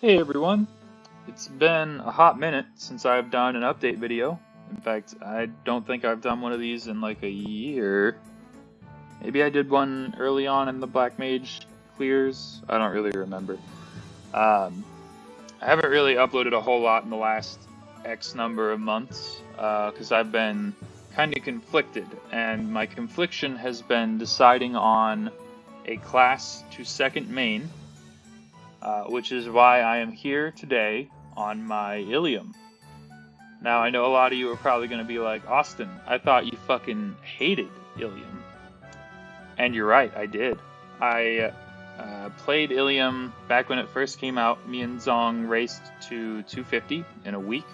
Hey everyone, it's been a hot minute since I've done an update video. In fact, I don't think I've done one of these in like a year. Maybe I did one early on in the Black Mage clears. I don't really remember. Um, I haven't really uploaded a whole lot in the last X number of months because I've been kind of conflicted, and my confliction has been deciding on a class to second main, which is why I am here today on my Ilium. Now, I know a lot of you are probably going to be like, Austin, I thought you fucking hated Ilium. And you're right, I did. I played Ilium back when it first came out. Me and Zong raced to 250 in a week,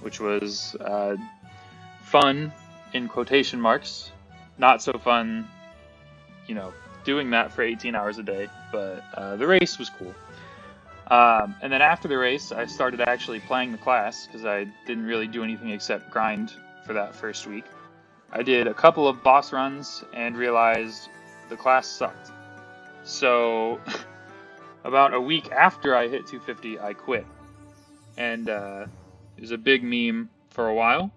which was fun in quotation marks. Not so fun, you know, doing that for 18 hours a day, but the race was cool. And then after the race, I started actually playing the class because I didn't really do anything except grind for that first week. I did a couple of boss runs and realized the class sucked. So about a week after I hit 250, I quit. And it was a big meme for a while,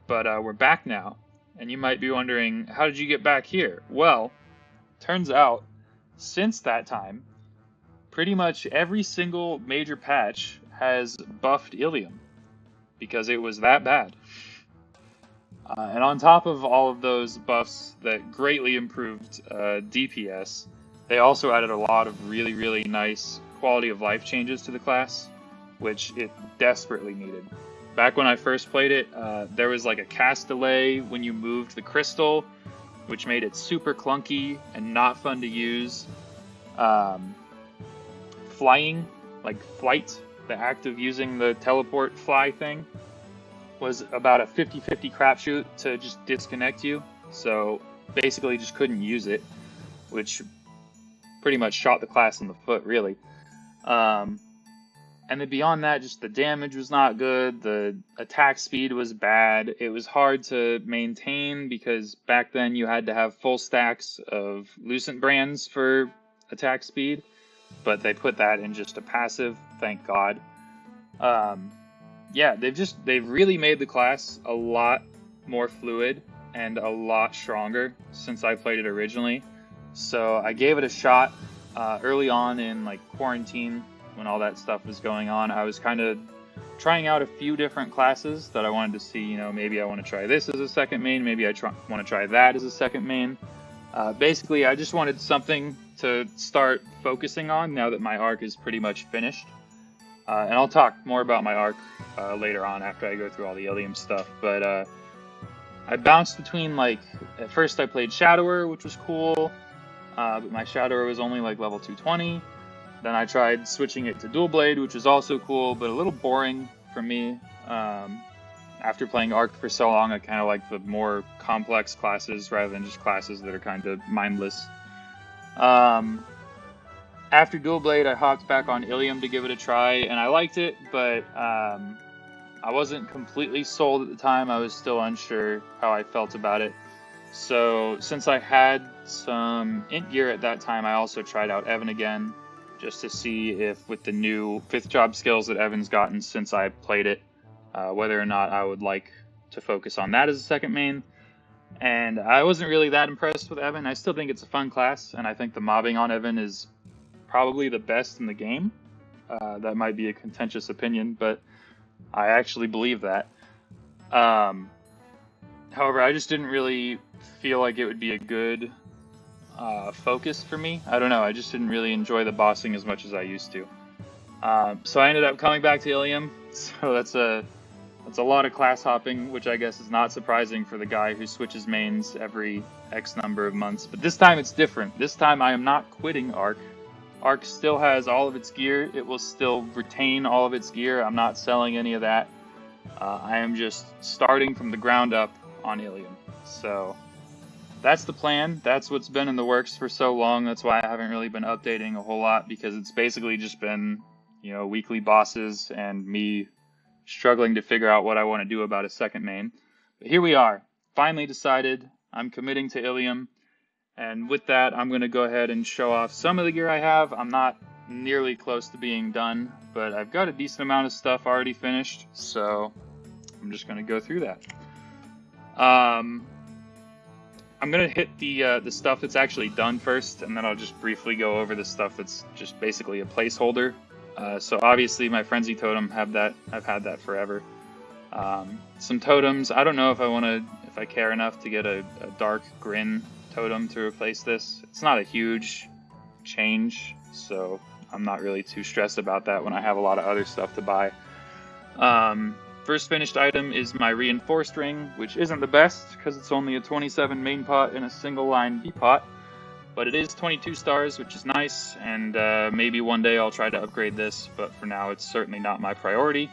but we're back now. And you might be wondering, how did you get back here? Well, turns out, since that time, pretty much every single major patch has buffed Ilium because it was that bad. And on top of all of those buffs that greatly improved DPS, they also added a lot of really, really nice quality of life changes to the class, which it desperately needed. Back when I first played it, there was like a cast delay when you moved the crystal, which made it super clunky and not fun to use. Flying, like flight, the act of using the teleport fly thing, was about a 50-50 crapshoot to just disconnect you. So basically just couldn't use it, which pretty much shot the class in the foot, really. And then beyond that, just the damage was not good, the attack speed was bad, it was hard to maintain because back then you had to have full stacks of Lucent brands for attack speed, but they put that in just a passive, thank God. Yeah, they've really made the class a lot more fluid and a lot stronger since I played it originally. So I gave it a shot early on in like quarantine when all that stuff was going on. I was kind of trying out a few different classes that I wanted to see. You know, maybe I want to try this as a second main. Maybe I want to try that as a second main. Basically, I just wanted something to start focusing on now that my arc is pretty much finished. And I'll talk more about my arc later on after I go through all the Ilium stuff. But I bounced between, like, at first I played Shadower, which was cool, but my Shadower was only like level 220. Then I tried switching it to Dual Blade, which was also cool, but a little boring for me. After playing Arc for so long, I kind of like the more complex classes rather than just classes that are kind of mindless. After Dual Blade, I hopped back on Ilium to give it a try, and I liked it, but I wasn't completely sold at the time. I was still unsure how I felt about it. So since I had some int gear at that time, I also tried out Evan again, just to see if with the new 5th job skills that Evan's gotten since I played it, whether or not I would like to focus on that as a second main. And I wasn't really that impressed with Evan. I still think it's a fun class, and I think the mobbing on Evan is probably the best in the game. That might be a contentious opinion, but I actually believe that. However, I just didn't really feel like it would be a good focus for me. I don't know, I just didn't really enjoy the bossing as much as I used to. So I ended up coming back to Ilium, so that's a lot of class hopping, which I guess is not surprising for the guy who switches mains every X number of months. But this time it's different. This time I am not quitting Arc. Arc still has all of its gear. It will still retain all of its gear. I'm not selling any of that. I am just starting from the ground up on Ilium. So that's the plan. That's what's been in the works for so long. That's why I haven't really been updating a whole lot, because it's basically just been, you know, weekly bosses and me struggling to figure out what I want to do about a second main. But here we are. Finally decided. I'm committing to Ilium. And with that, I'm going to go ahead and show off some of the gear I have. I'm not nearly close to being done, but I've got a decent amount of stuff already finished, so I'm just going to go through that. I'm going to hit the stuff that's actually done first, and then I'll just briefly go over the stuff that's just basically a placeholder. So obviously my Frenzy Totem, I've had that forever. Some totems, I don't know if I care enough to get a Dark Grin totem to replace this. It's not a huge change, so I'm not really too stressed about that when I have a lot of other stuff to buy. First finished item is my Reinforced Ring, which isn't the best because it's only a 27 main pot and a single line B pot, but it is 22 stars, which is nice, and maybe one day I'll try to upgrade this, but for now it's certainly not my priority.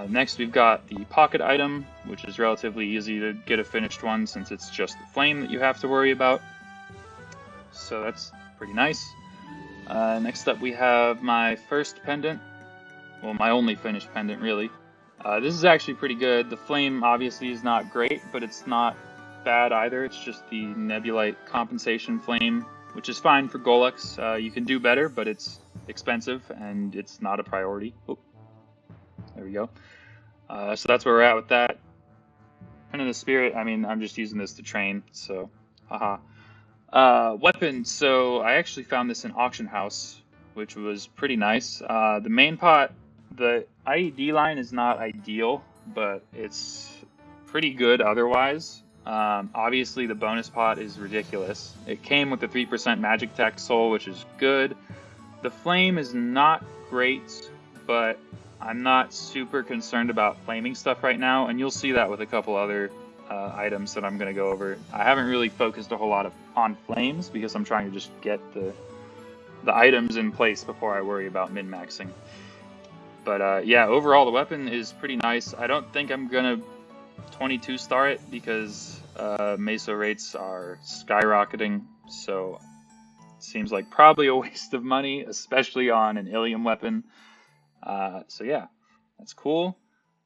Next we've got the pocket item, which is relatively easy to get a finished one since it's just the flame that you have to worry about. So that's pretty nice. Next up we have my first pendant. Well, my only finished pendant, really. This is actually pretty good. The flame obviously is not great, but it's not bad either. It's just the Nebulite compensation flame, which is fine for Golux. You can do better, but it's expensive and it's not a priority. Oh, there we go. So that's where we're at with that. Pen of the Spirit, I mean, I'm just using this to train, so haha. Weapons, so I actually found this in Auction House, which was pretty nice. The main pot, the IED line is not ideal, but it's pretty good otherwise. Obviously the bonus pot is ridiculous. It came with the 3% Magic Tech Soul, which is good. The flame is not great, but I'm not super concerned about flaming stuff right now, and you'll see that with a couple other items that I'm going to go over. I haven't really focused a whole lot on flames because I'm trying to just get the items in place before I worry about min-maxing. But yeah, overall the weapon is pretty nice. I don't think I'm going to 22 star it because meso rates are skyrocketing, so it seems like probably a waste of money, especially on an Ilium weapon. So yeah, that's cool.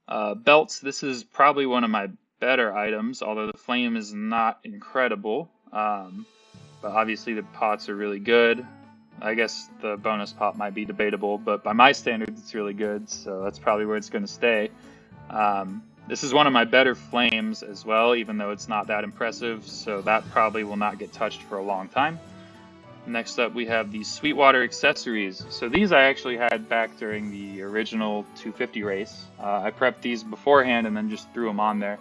Belts, this is probably one of my better items, although the flame is not incredible. But obviously the pots are really good. I guess the bonus pot might be debatable, but by my standards it's really good, so that's probably where it's going to stay. This is one of my better flames as well, even though it's not that impressive, so that probably will not get touched for a long time. Next up we have the Sweetwater accessories. So these I actually had back during the original 250 race. I prepped these beforehand and then just threw them on there.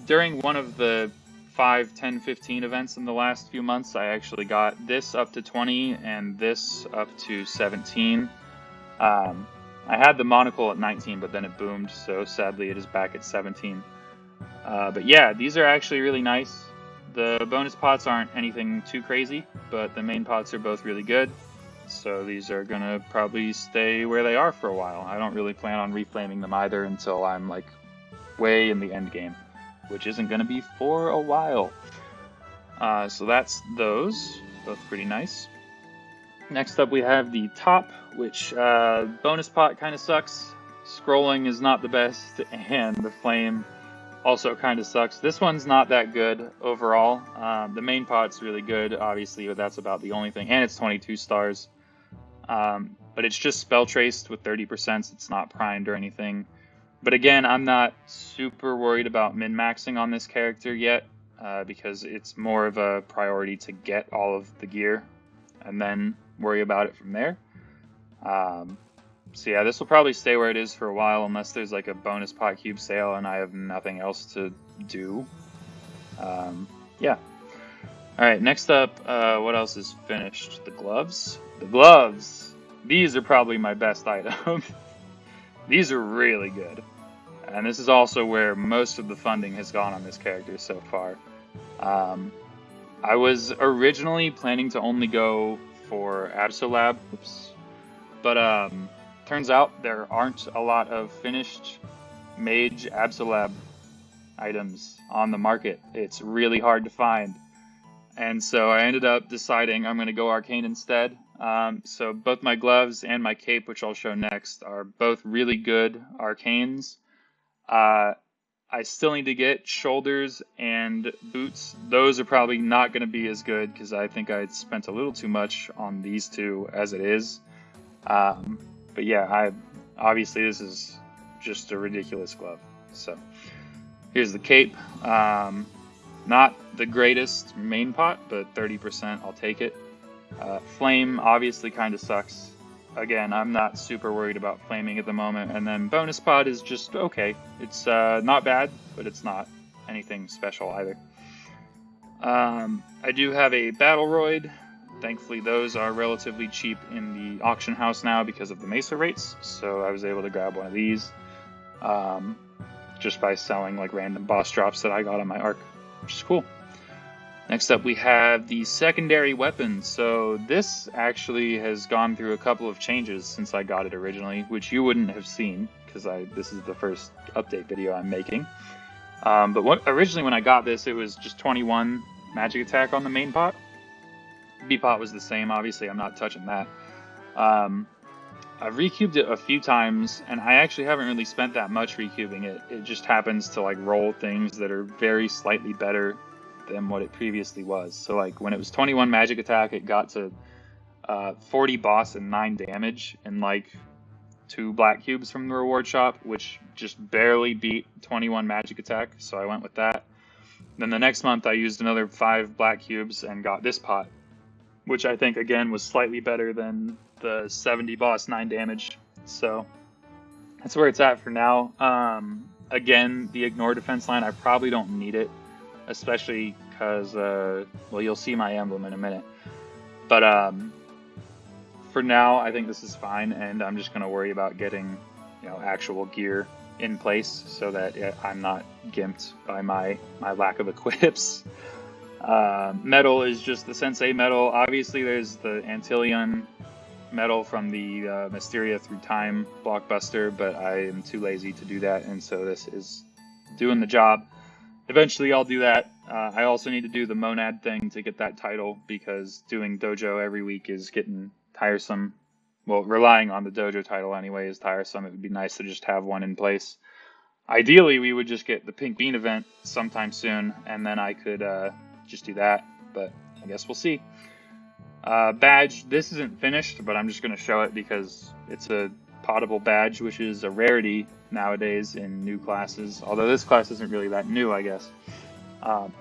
During one of the 5, 10, 15 events in the last few months, I actually got this up to 20 and this up to 17. I had the monocle at 19, but then it boomed, so sadly it is back at 17. But yeah, these are actually really nice. The bonus pots aren't anything too crazy, but the main pots are both really good. So these are going to probably stay where they are for a while. I don't really plan on reflaming them either until I'm like way in the end game, which isn't going to be for a while. So that's those, both pretty nice. Next up we have the top, which bonus pot kind of sucks. Scrolling is not the best, and the flame also kind of sucks. This one's not that good overall. The main pot's really good, obviously, but that's about the only thing. And it's 22 stars. But it's just spell traced with 30%. It's not primed or anything. But again, I'm not super worried about min-maxing on this character yet, because it's more of a priority to get all of the gear and then worry about it from there. So yeah, this will probably stay where it is for a while unless there's like a bonus pot cube sale and I have nothing else to do. Yeah. Alright, next up, what else is finished? The gloves. The gloves! These are probably my best item. These are really good. And this is also where most of the funding has gone on this character so far. I was originally planning to only go for Absolab, but turns out there aren't a lot of finished Mage Absolab items on the market. It's really hard to find. And so I ended up deciding I'm going to go Arcane instead. So both my gloves and my cape, which I'll show next, are both really good Arcanes. I still need to get shoulders and boots. Those are probably not going to be as good because I think I spent a little too much on these two as it is. But yeah, obviously this is just a ridiculous glove. So here's the cape. Not the greatest main pot, but 30%, I'll take it. Flame obviously kind of sucks. Again, I'm not super worried about flaming at the moment. And then bonus pot is just okay. It's not bad, but it's not anything special either. I do have a Battleroid. Thankfully, those are relatively cheap in the auction house now because of the Mesa rates. So I was able to grab one of these just by selling like random boss drops that I got on my arc, which is cool. Next up, we have the secondary weapon. So this actually has gone through a couple of changes since I got it originally, which you wouldn't have seen because this is the first update video I'm making. But originally when I got this, it was just 21 magic attack on the main pot. B pot was the same. Obviously, I'm not touching that. I've recubed it a few times, and I actually haven't really spent that much recubing it. It just happens to like roll things that are very slightly better than what it previously was. So like when it was 21 magic attack, it got to 40 boss and 9 damage and like 2 black cubes from the reward shop, which just barely beat 21 magic attack, so I went with that. Then the next month I used another 5 black cubes and got this pot, which I think again was slightly better than the 70 boss 9 damage. So that's where it's at for now. Again, the ignore defense line, I probably don't need it, especially because, well, you'll see my emblem in a minute. But for now, I think this is fine, and I'm just going to worry about getting, actual gear in place so that I'm not gimped by my lack of equips. Metal is just the Sensei metal. Obviously, there's the Antillean metal from the Mysteria Through Time blockbuster, but I am too lazy to do that, and so this is doing the job. Eventually I'll do that. I also need to do the Monad thing to get that title because doing Dojo every week is getting tiresome. Well, relying on the Dojo title anyway is tiresome. It would be nice to just have one in place. Ideally, we would just get the Pink Bean event sometime soon, and then I could just do that, but I guess we'll see. Badge, this isn't finished, but I'm just going to show it because it's a potable badge, which is a rarity nowadays in new classes, although this class isn't really that new, I guess.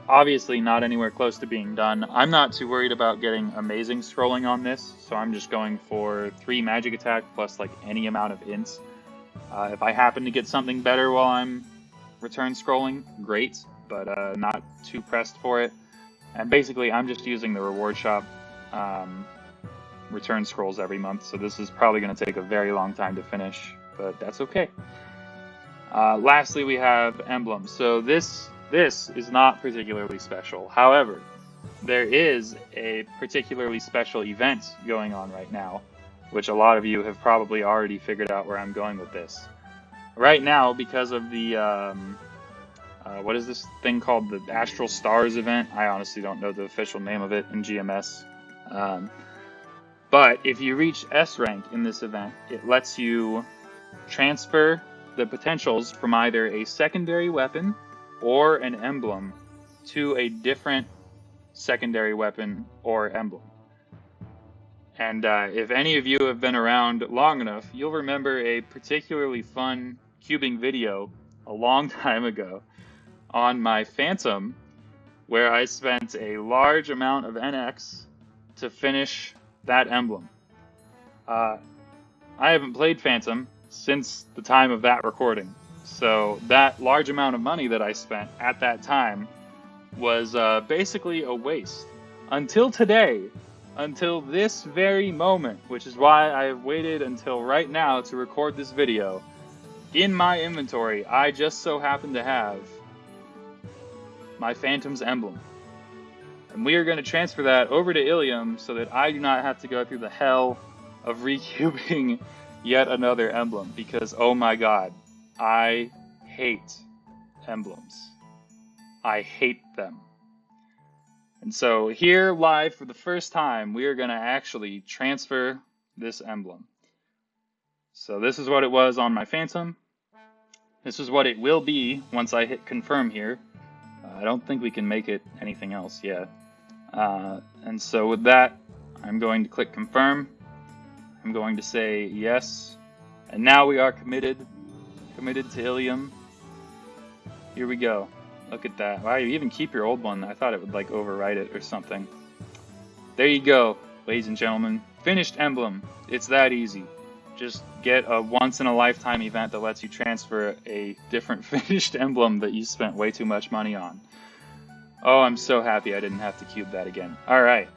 Obviously not anywhere close to being done. I'm not too worried about getting amazing scrolling on this, so I'm just going for 3 magic attack plus like any amount of ints. If I happen to get something better while I'm return scrolling, great, but not too pressed for it. And basically I'm just using the reward shop return scrolls every month, so this is probably going to take a very long time to finish, but that's okay. Lastly, we have emblems. So this is not particularly special. However, there is a particularly special event going on right now, which a lot of you have probably already figured out where I'm going with this. Right now, because of the what is this thing called, the Astral Stars event? I honestly don't know the official name of it in GMS. But if you reach S rank in this event, it lets you transfer the potentials from either a secondary weapon or an emblem to a different secondary weapon or emblem. And if any of you have been around long enough, you'll remember a particularly fun cubing video a long time ago on my Phantom, where I spent a large amount of NX to finish that emblem. I haven't played Phantom since the time of that recording, so that large amount of money that I spent at that time was basically a waste. Until today, until this very moment, which is why I have waited until right now to record this video. In my inventory, I just so happen to have my Phantom's emblem. And we are going to transfer that over to Ilium so that I do not have to go through the hell of recubing yet another emblem, because oh my god, I hate emblems. I hate them. And so here live for the first time, we are going to actually transfer this emblem. So this is what it was on my Phantom. This is what it will be once I hit confirm here. I don't think we can make it anything else yet. And so with that, I'm going to click confirm. I'm going to say yes. And now we are committed to Ilium. Here we go. Look at that. Wow, you even keep your old one. I thought it would like overwrite it or something. There you go, ladies and gentlemen. Finished emblem. It's that easy. Just get a once-in-a-lifetime event that lets you transfer a different finished emblem that you spent way too much money on. Oh, I'm so happy I didn't have to cube that again. Alright.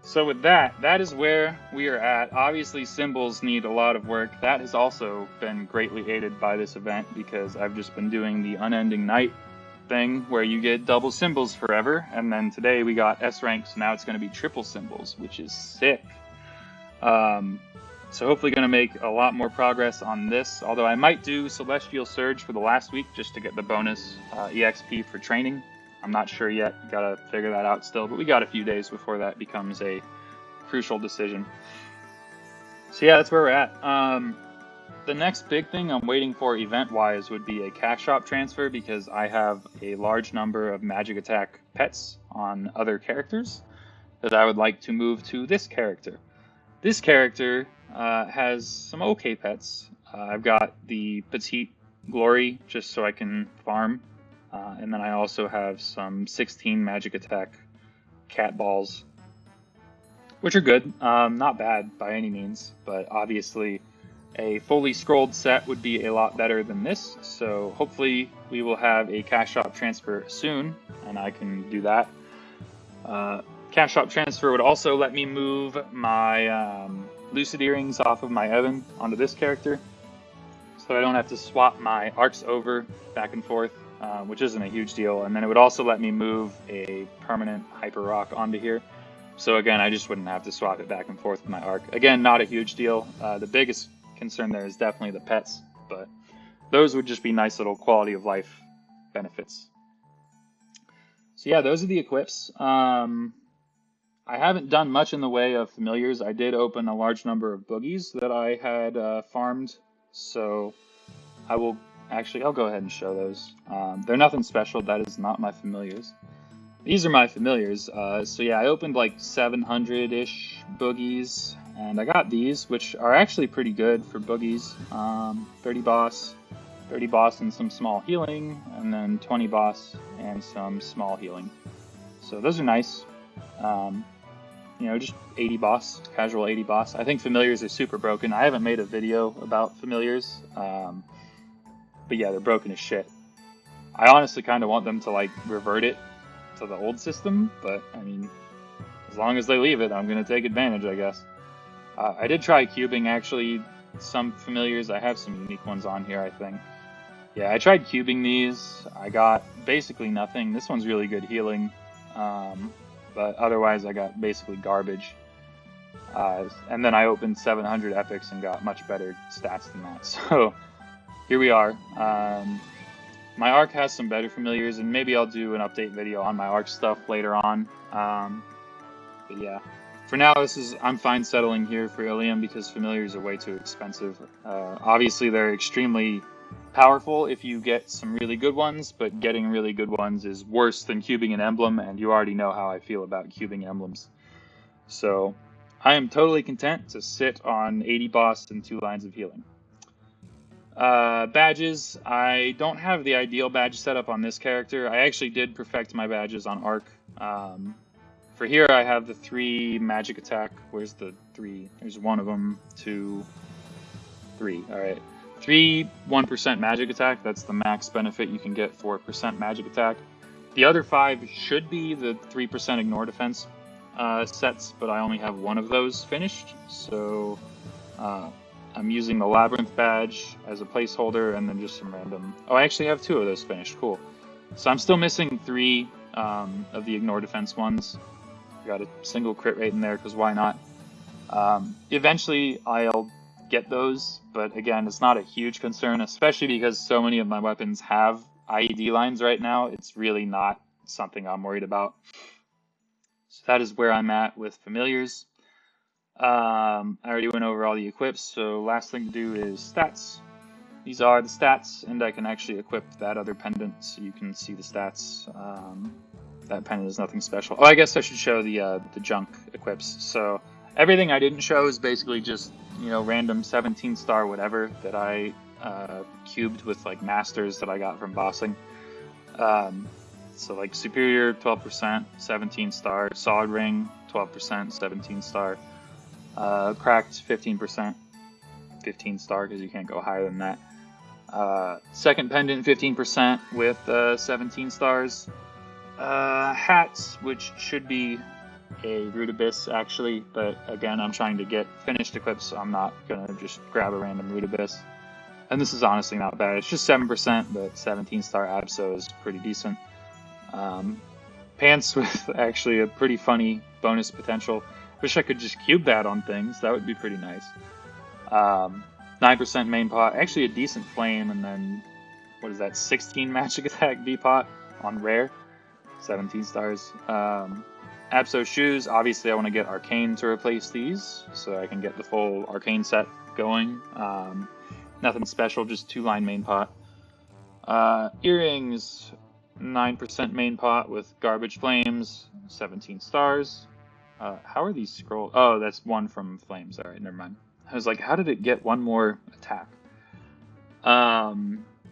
So with that, that is where we are at. Obviously, symbols need a lot of work. That has also been greatly aided by this event because I've just been doing the unending night thing where you get double symbols forever. And then today we got S rank, so now it's going to be triple symbols, which is sick. So hopefully going to make a lot more progress on this, although I might do Celestial Surge for the last week just to get the bonus EXP for training. I'm not sure yet, gotta figure that out still, but we got a few days before that becomes a crucial decision. So yeah, that's where we're at. The next big thing I'm waiting for event-wise would be a cash shop transfer because I have a large number of magic attack pets on other characters that I would like to move to this character. This character has some okay pets. I've got the Petite Glory just so I can farm. And then I also have some 16 magic attack cat balls, which are good. Not bad by any means, but obviously a fully scrolled set would be a lot better than this. So hopefully we will have a cash shop transfer soon, and I can do that. Cash shop transfer would also let me move my Lucid Earrings off of my Evan onto this character, so I don't have to swap my arcs over back and forth. Which isn't a huge deal, and then it would also let me move a permanent Hyper Rock onto here. So again, I just wouldn't have to swap it back and forth with my arc. Again, not a huge deal. The biggest concern there is definitely the pets, but those would just be nice little quality of life benefits. So yeah, those are the equips. I haven't done much in the way of familiars. I did open a large number of boogies that I had farmed, so I will actually, I'll go ahead and show those. They're nothing special. That is not my familiars. These are my familiars. So yeah, I opened like 700-ish boogies, and I got these, which are actually pretty good for boogies. 30 boss and some small healing, and then 20 boss and some small healing. So those are nice. You know, just 80 boss, casual 80 boss. I think familiars are super broken. I haven't made a video about familiars. But yeah, they're broken as shit. I honestly kind of want them to like revert it to the old system, but I mean, as long as they leave it, I'm going to take advantage, I guess. I did try cubing actually some familiars. I have some unique ones on here, I think. Yeah, I tried cubing these. I got basically nothing. This one's really good healing, but otherwise I got basically garbage. And then I opened 700 epics and got much better stats than that. So here we are. My arc has some better familiars, and maybe I'll do an update video on my arc stuff later on. But yeah, for now, I'm fine settling here for Ilium because familiars are way too expensive. Obviously, they're extremely powerful if you get some really good ones, but getting really good ones is worse than cubing an emblem, and you already know how I feel about cubing emblems. So I am totally content to sit on 80 boss and 2 lines of healing. Badges, I don't have the ideal badge setup on this character. I actually did perfect my badges on Arc. For here I have the 3 magic attack. Where's the 3? There's one of them, 2, 3. Alright. 3 1% magic attack. That's the max benefit you can get for % magic attack. The other 5 should be the 3% ignore defense sets, but I only have one of those finished. So I'm using the Labyrinth badge as a placeholder, and then just some random... Oh, I actually have 2 of those finished. Cool. So I'm still missing 3 of the ignore defense ones. Got a single crit rate in there, because why not? Eventually, I'll get those, but again, it's not a huge concern, especially because so many of my weapons have IED lines right now. It's really not something I'm worried about. So that is where I'm at with familiars. I already went over all the equips, so last thing to do is stats. these are the stats, and I can actually equip that other pendant so you can see the stats. That pendant is nothing special. Oh, I guess I should show the junk equips. So everything I didn't show is basically just, you know, random 17 star whatever that I cubed with like masters that I got from bossing. So like superior 12%, 17 star, solid ring 12%, 17 star, cracked 15%, 15 star because you can't go higher than that. Second pendant 15% with 17 stars. Hats, which should be a Root Abyss actually, but again I'm trying to get finished equips, so I'm not gonna just grab a random Root Abyss. And this is honestly not bad. It's just 7%, but 17 star Abso is pretty decent. Pants with actually a pretty funny bonus potential. Wish I could just cube that on things. That would be pretty nice. 9% main pot, actually a decent flame, and then what is that? 16 magic attack V pot on rare. 17 stars. Abso shoes, obviously I want to get Arcane to replace these, so I can get the full Arcane set going. Nothing special, just 2-line main pot. Earrings, 9% main pot with Garbage Flames, 17 stars. How are these scrolled? Oh, that's one from Flames. Alright, never mind. I was like, how did it get one more attack?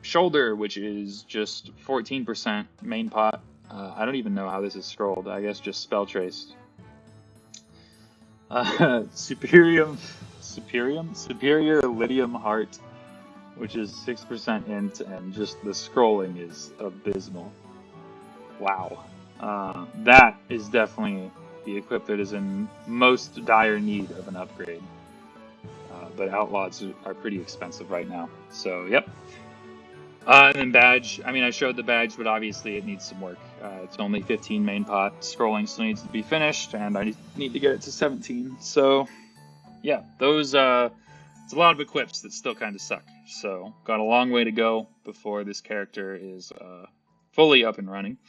Shoulder, which is just 14% main pot. I don't even know how this is scrolled. I guess just spell traced. Superior Ilium Heart, which is 6% int, and just the scrolling is abysmal. Wow. That is definitely the equip that is in most dire need of an upgrade. But Outlaws are pretty expensive right now. So, yep. And then badge. I mean, I showed the badge, but obviously it needs some work. It's only 15 main pot. Scrolling still needs to be finished, and I need to get it to 17. So, yeah, those, it's a lot of equips that still kind of suck. So, got a long way to go before this character is fully up and running.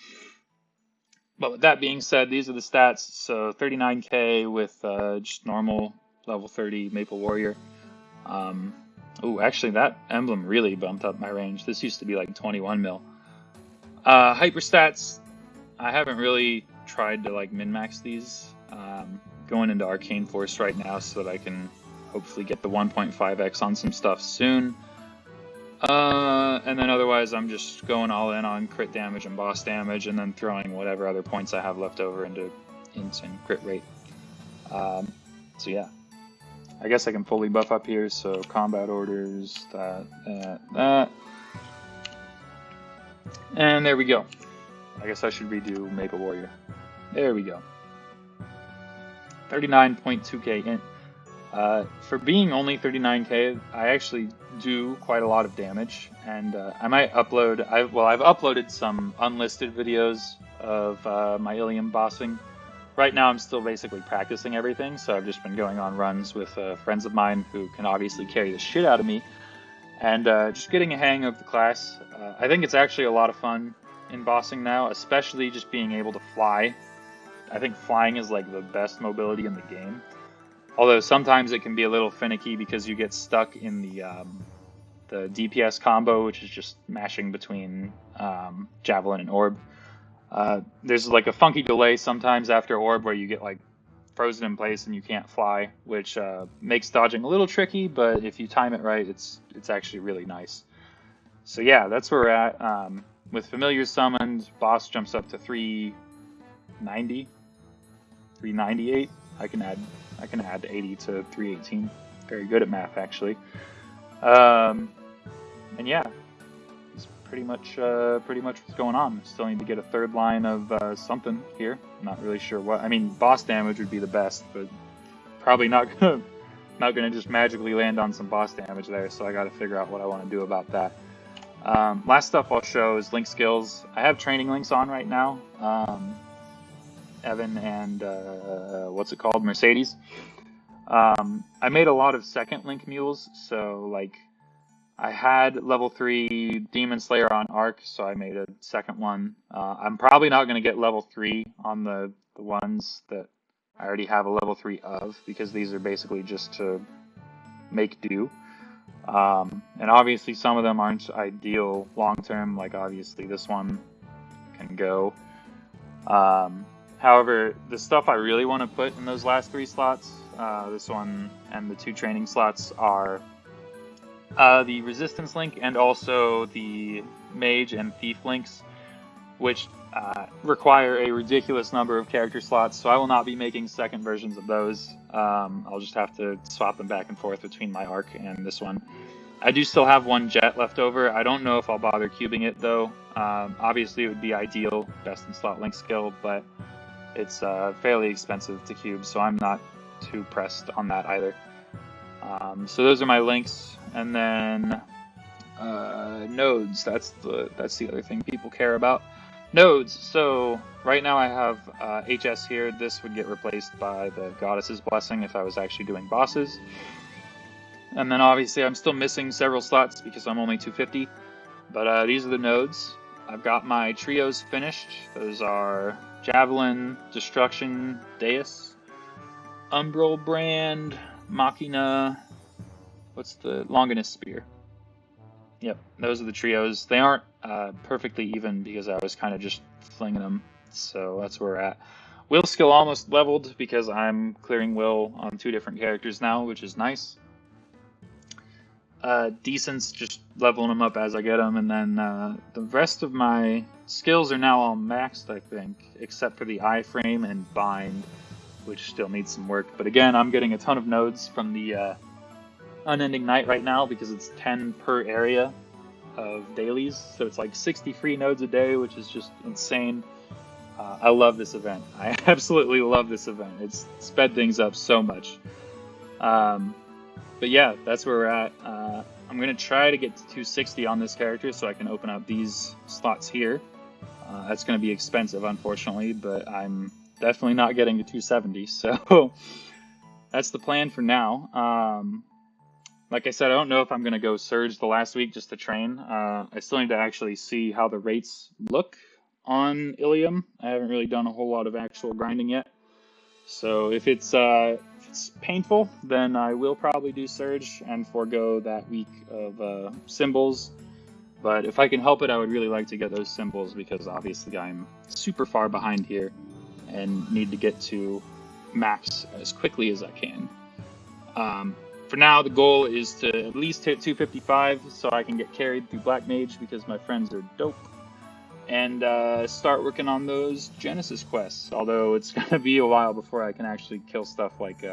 But with that being said, these are the stats. So, 39k with just normal level 30 Maple Warrior. Oh, actually, that emblem really bumped up my range. This used to be like 21 mil. Hyperstats, I haven't really tried to like min-max these. Going into Arcane Force right now so that I can hopefully get the 1.5x on some stuff soon. And then otherwise, I'm just going all in on crit damage and boss damage, and then throwing whatever other points I have left over into int and crit rate. So yeah. I guess I can fully buff up here, so combat orders, that. And there we go. I guess I should redo Maple Warrior. There we go. 39.2k int. For being only 39k, I actually do quite a lot of damage, and I might upload, I've uploaded some unlisted videos of my Ilium bossing. Right now I'm still basically practicing everything, so I've just been going on runs with friends of mine who can obviously carry the shit out of me, and just getting a hang of the class. I think it's actually a lot of fun in bossing now, especially just being able to fly. I think flying is like the best mobility in the game. Although sometimes it can be a little finicky because you get stuck in the DPS combo, which is just mashing between Javelin and Orb. There's like a funky delay sometimes after Orb where you get like frozen in place and you can't fly, which makes dodging a little tricky, but if you time it right, it's actually really nice. So yeah, that's where we're at. With Familiar summoned, boss jumps up to 390, 398. I can add 80 to 318. Very good at math, actually. And yeah, it's pretty much what's going on. Still need to get a third line of something here. I'm not really sure what. I mean, boss damage would be the best, but probably not gonna just magically land on some boss damage there. So I got to figure out what I want to do about that. Last stuff I'll show is link skills. I have training links on right now. Evan and Mercedes. I made a lot of second link mules, so like I had level 3 Demon Slayer on Arc, so I made a second one. I'm probably not going to get level 3 on the ones that I already have a level 3 of, because these are basically just to make do. And obviously some of them aren't ideal long-term, like obviously this one can go. However, the stuff I really want to put in those last 3 slots, this one and the 2 training slots, are the Resistance Link and also the Mage and Thief links, which require a ridiculous number of character slots, so I will not be making second versions of those. I'll just have to swap them back and forth between my Arc and this one. I do still have 1 Jet left over. I don't know if I'll bother cubing it, though. Obviously, it would be ideal, best in slot link skill, but it's fairly expensive to cube, so I'm not too pressed on that either. So those are my links, and then nodes. That's the other thing people care about. Nodes. So right now I have HS here. This would get replaced by the Goddess's Blessing if I was actually doing bosses. And then obviously I'm still missing several slots because I'm only 250. But these are the nodes. I've got my trios finished. Those are Javelin, Destruction, Deus, Umbral Brand, Machina. What's the Longinus Spear? Yep, those are the trios. They aren't perfectly even because I was kind of just flinging them. So that's where we're at. Will skill almost leveled because I'm clearing will on 2 different characters now, which is nice. Decence, just leveling them up as I get them, and then the rest of my skills are now all maxed, I think, except for the iframe and bind, which still needs some work. But again, I'm getting a ton of nodes from the Unending Night right now because it's 10 per area of dailies, so it's like 60 free nodes a day, which is just insane. I love this event. I absolutely love this event. It's sped things up so much. But yeah, that's where we're at. I'm going to try to get to 260 on this character so I can open up these slots here. That's going to be expensive, unfortunately, but I'm definitely not getting to 270, so that's the plan for now. Like I said, I don't know if I'm going to go Surge the last week just to train. I still need to actually see how the rates look on Ilium. I haven't really done a whole lot of actual grinding yet. So if it's painful, then I will probably do Surge and forego that week of symbols. But if I can help it, I would really like to get those symbols because obviously I'm super far behind here and need to get to max as quickly as I can. For now, the goal is to at least hit 255 so I can get carried through Black Mage because my friends are dope. And start working on those Genesis quests, although it's going to be a while before I can actually kill stuff like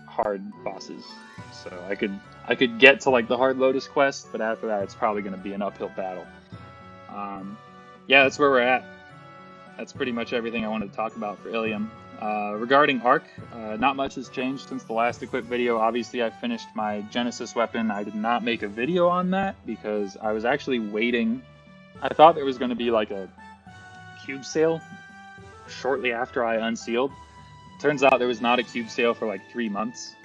hard bosses. So I could get to like the Hard Lotus quest, but after that it's probably going to be an uphill battle. Yeah, that's where we're at. That's pretty much everything I wanted to talk about for Ilium. Regarding Arc, not much has changed since the last equip video. Obviously, I finished my Genesis weapon. I did not make a video on that because I was actually waiting. I thought there was going to be like a cube sale shortly after I unsealed. Turns out there was not a cube sale for like 3 months.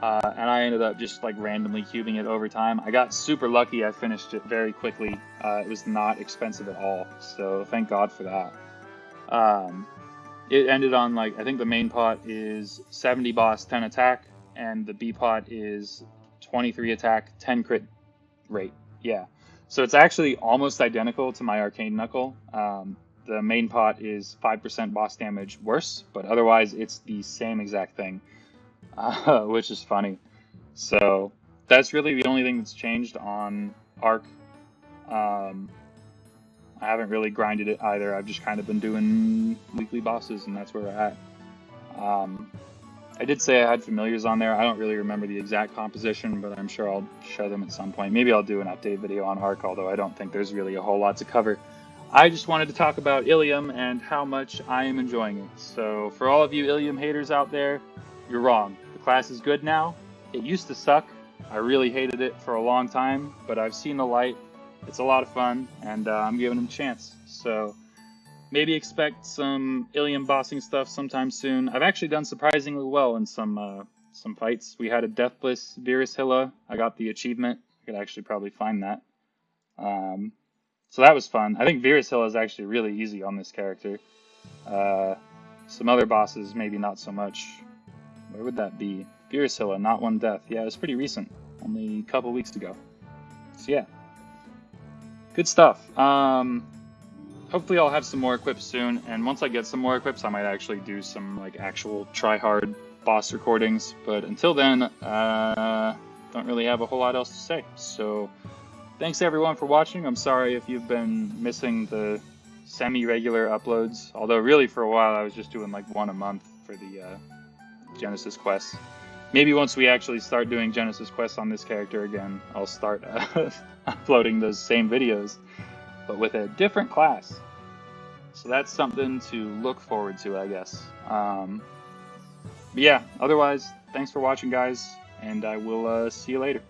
And I ended up just like randomly cubing it over time. I got super lucky. I finished it very quickly. It was not expensive at all. So thank God for that. It ended on like, I think the main pot is 70 boss, 10 attack. And the B pot is 23 attack, 10 crit rate. Yeah. So it's actually almost identical to my Arcane Knuckle. The main pot is 5% boss damage worse, but otherwise it's the same exact thing, which is funny. So that's really the only thing that's changed on Arc. I haven't really grinded it either. I've just kind of been doing weekly bosses, and that's where we're at. I did say I had familiars on there. I don't really remember the exact composition, but I'm sure I'll show them at some point. Maybe I'll do an update video on Arc, although I don't think there's really a whole lot to cover. I just wanted to talk about Ilium and how much I am enjoying it. So for all of you Ilium haters out there, you're wrong. The class is good now. It used to suck. I really hated it for a long time, but I've seen the light. It's a lot of fun, and I'm giving it a chance. So maybe expect some Ilium bossing stuff sometime soon. I've actually done surprisingly well in some fights. We had a Deathless Virishilla. I got the achievement. I could actually probably find that. So that was fun. I think Virishilla is actually really easy on this character. Some other bosses, maybe not so much. Where would that be? Virishilla, not one death. Yeah, it was pretty recent. only a couple weeks ago. So yeah, good stuff. Hopefully I'll have some more equips soon, and once I get some more equips, I might actually do some like actual try-hard boss recordings. But until then, don't really have a whole lot else to say. So thanks everyone for watching. I'm sorry if you've been missing the semi-regular uploads, although really for a while I was just doing like one a month for the Genesis quests. Maybe once we actually start doing Genesis quests on this character again, I'll start uploading those same videos, but with a different class. So that's something to look forward to, I guess. But yeah, otherwise, thanks for watching, guys, and I will see you later.